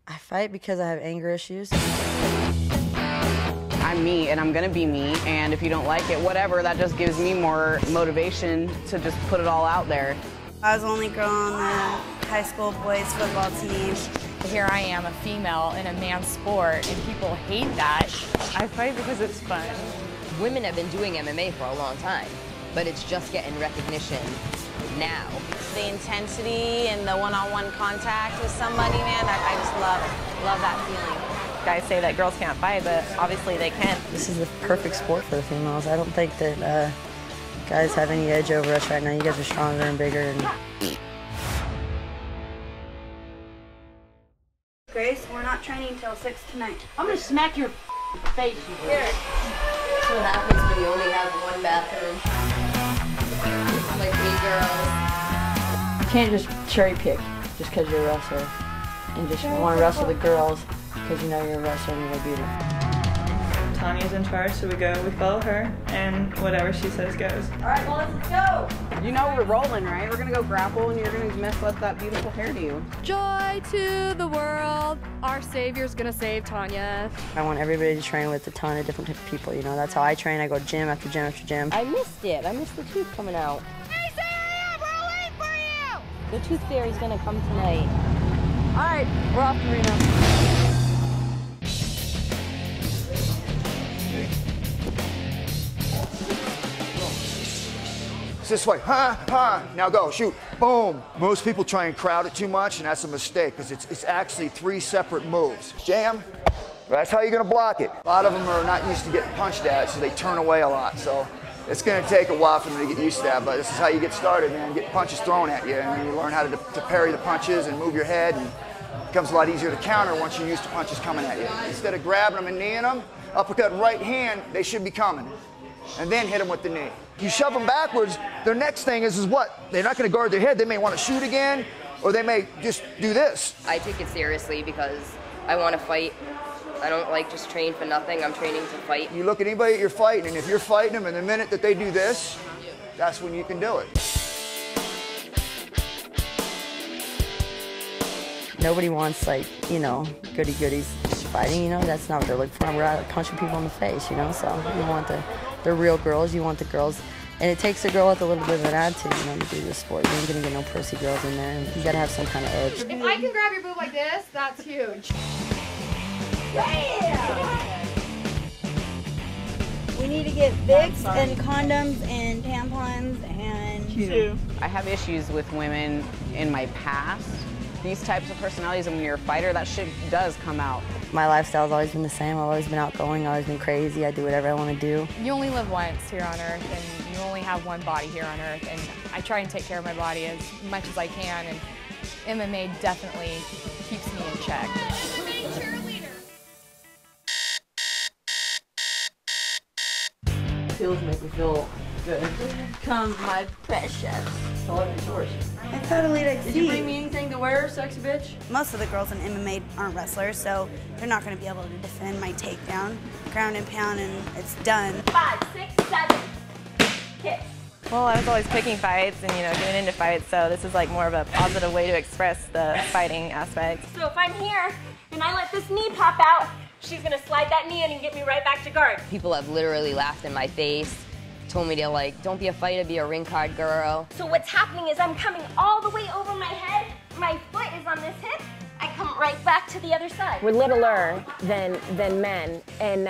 I fight because I have anger issues. I'm me, and I'm gonna be me, and if you don't like it, whatever, that just gives me more motivation to just put it all out there. I was the only girl on the high school boys football team. Here I am, a female in a man's sport, and people hate that. I fight because it's fun. Women have been doing MMA for a long time, but it's just getting recognition now. The intensity and the one-on-one contact with somebody, man, I just love that feeling. Guys say that girls can't fight, but obviously they can. This is the perfect sport for the females. I don't think that guys have any edge over us right now. You guys are stronger and bigger. And Grace, we're not training till 6 tonight. I'm gonna smack your face. Here. That's what happens when you only have one bathroom. Like 8 girls. You can't just cherry pick just because you're a wrestler and just want to wrestle the girls because you know you're a wrestler and you're gonna beat her. Tonya's in charge, so we follow her, and whatever she says goes. All right, well, let's go. You know we're rolling, right? We're gonna go grapple, and you're gonna mess up that beautiful hairdo. Joy to the world. Our Savior's gonna save Tonya. I want everybody to train with a ton of different type of people. You know, that's how I train. I go gym after gym after gym. I missed it. I missed the tooth coming out. Hey, Sarah, we're waiting for you. The tooth fairy's gonna come tonight. All right, we're off to Reno. This way, now go, shoot, boom. Most people try and crowd it too much, and that's a mistake, because it's actually 3 separate moves. Jam, that's how you're gonna block it. A lot of them are not used to getting punched at, so they turn away a lot. So it's gonna take a while for them to get used to that, but this is how you get started, man. Get punches thrown at you, and then you learn how to parry the punches and move your head, and it becomes a lot easier to counter once you're used to punches coming at you. Instead of grabbing them and kneeing them, uppercut right hand, they should be coming. And then hit them with the knee. You shove them backwards, their next thing is what? They're not gonna guard their head, they may wanna shoot again, or they may just do this. I take it seriously because I want to fight. I don't like just train for nothing. I'm training to fight. You look at anybody that you're fighting, and if you're fighting them, and the minute that they do this, that's when you can do it. Nobody wants, like, you know, goody-goodies fighting, you know? That's not what they're looking for. We're out punching people in the face, you know? So you want the real girls, you want the girls. And it takes a girl with a little bit of an attitude, you know, to do this sport. You ain't gonna get no pussy girls in there. You gotta have some kind of edge. If I can grab your boob like this, that's huge. Yeah! We need to get Vicks and condoms and tampons and... I have issues with women in my past. These types of personalities, and when you're a fighter, that shit does come out. My lifestyle's always been the same. I've always been outgoing, always been crazy. I do whatever I want to do. You only live once here on Earth, and you only have one body here on Earth, and I try and take care of my body as much as I can, and MMA definitely keeps me in check. Pills make me feel good. Come, my precious. So what is yours? I thought Alita Did you bring me anything to wear, sexy bitch? Most of the girls in MMA aren't wrestlers, so they're not going to be able to defend my takedown. Ground and pound, and it's done. 5, 6, 7. Hit. Well, I was always picking fights and, you know, getting into fights, so this is like more of a positive way to express the fighting aspect. So if I'm here and I let this knee pop out, she's gonna slide that knee in and get me right back to guard. People have literally laughed in my face, told me to, like, don't be a fighter, be a ring card girl. So what's happening is I'm coming all the way over my head, my foot is on this hip, I come right back to the other side. We're littler than men, and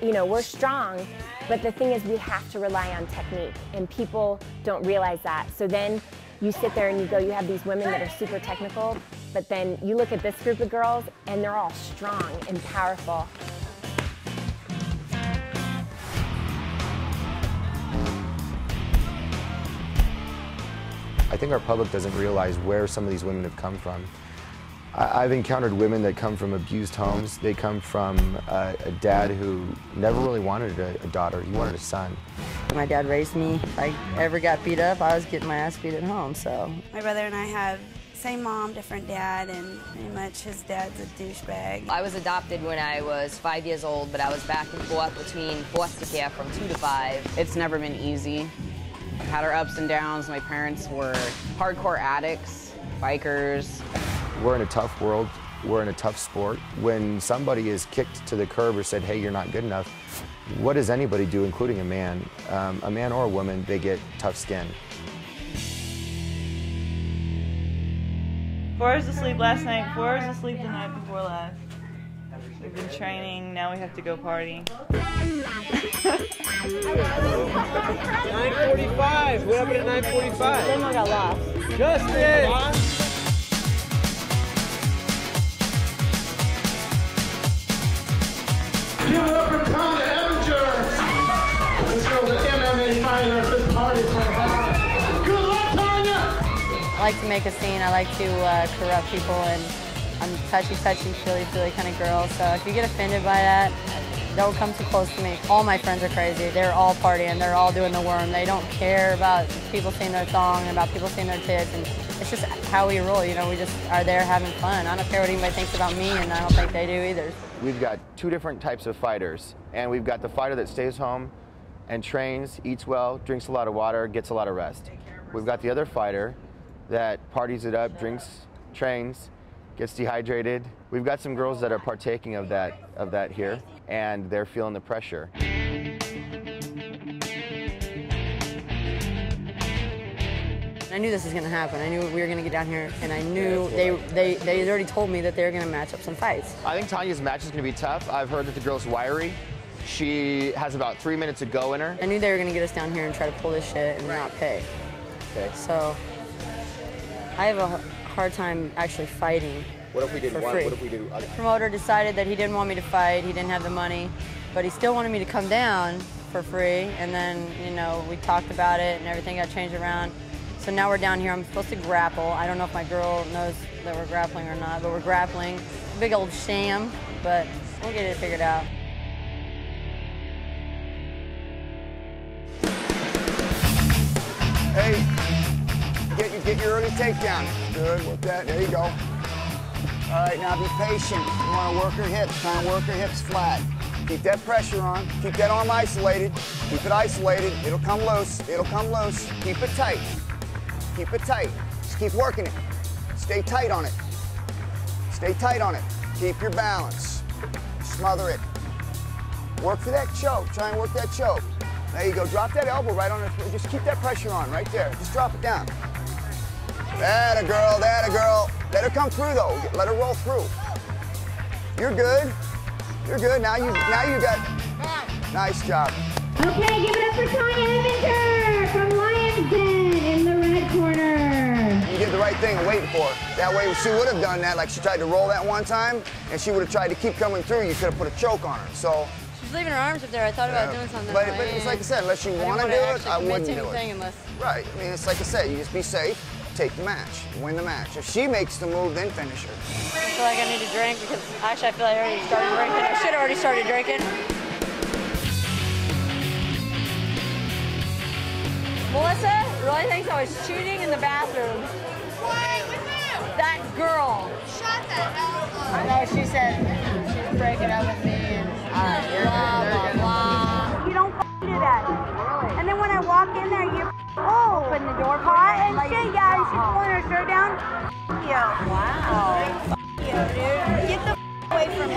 you know, we're strong, but the thing is we have to rely on technique, and people don't realize that. So then you sit there and you go, you have these women that are super technical, but then you look at this group of girls and they're all strong and powerful. I think our public doesn't realize where some of these women have come from. I've encountered women that come from abused homes. They come from a dad who never really wanted a daughter. He wanted a son. My dad raised me. If I ever got beat up, I was getting my ass beat at home, so. My brother and I have same mom, different dad, and pretty much his dad's a douchebag. I was adopted when I was 5 years old, but I was back and forth between foster care from 2 to 5. It's never been easy. I've had our ups and downs. My parents were hardcore addicts, bikers. We're in a tough world. we're in a tough sport. When somebody is kicked to the curb or said, hey, you're not good enough, what does anybody do, including a man or a woman? They get tough skin. 4 hours of sleep last night, 4 hours of sleep the night before last. We've been training, now we have to go party. 9:45. What happened at 9:45? Then we got lost. Justin! Give it up for Tonya Evinger! This girl's an MMA fighter. This party's for her. Good luck, Tonya! I like to make a scene. I like to corrupt people, and I'm a touchy, feely kind of girl. So if you get offended by that, don't come too close to me. All my friends are crazy. They're all partying. They're all doing the worm. They don't care about people seeing their thong, about people seeing their tits, and it's just how we roll. You know, we just are there having fun. I don't care what anybody thinks about me, and I don't think they do either. We've got 2 different types of fighters, and we've got the fighter that stays home and trains, eats well, drinks a lot of water, gets a lot of rest. We've got the other fighter that parties it up, drinks, trains, gets dehydrated. We've got some girls that are partaking of that here, and they're feeling the pressure. I knew this was going to happen. I knew we were going to get down here, and I knew they had already told me that they were going to match up some fights. I think Tonya's match is going to be tough. I've heard that the girl's wiry. She has about 3 minutes to go in her. I knew they were going to get us down here and try to pull this shit and not pay. Okay. So I have a hard time actually fighting. What if we did for one? free. What if we do other? The promoter decided that he didn't want me to fight. He didn't have the money, but he still wanted me to come down for free. And then, you know, we talked about it and everything got changed around. So now we're down here. I'm supposed to grapple. I don't know if my girl knows that we're grappling or not, but we're grappling. Big old sham, but we'll get it figured out. Hey, get your early takedown. Good, work that, there you go. All right, now be patient. You want to work her hips, try and work her hips flat. Keep that pressure on, keep that arm isolated. Keep it isolated, it'll come loose, it'll come loose. Keep it tight, keep it tight. Just keep working it. Stay tight on it. Stay tight on it. Keep your balance. Smother it. Work for that choke, try and work that choke. There you go, drop that elbow right on her, just keep that pressure on right there. Just drop it down. That a girl, that a girl. Let her come through though, let her roll through. You're good, you're good. Now you got, nice job. Okay, give it up for Tonya Evinger from Lions Den in the red corner. You did the right thing waiting for her. That way she would have done that, like she tried to roll that one time, and she would have tried to keep coming through, you could have put a choke on her, so. She's leaving her arms up there. I thought about doing something. But it's like I said, unless you want to do it, I wouldn't do it. Unless... Right, I mean, it's like I said, you just be safe, take the match, win the match. If she makes the move, then finish her. I feel like I need to drink because actually I feel like I already started drinking. I should have already started drinking. Melissa really thinks I was cheating in the bathroom. Why? With who? That girl. Shut the hell up. No, she said she was breaking up with me and blah, blah, blah. You don't do that. And then when I walk in there, you open the door hot and shit, yeah, and she's pulling her shirt down. You. Wow. You, dude. Get the away from me.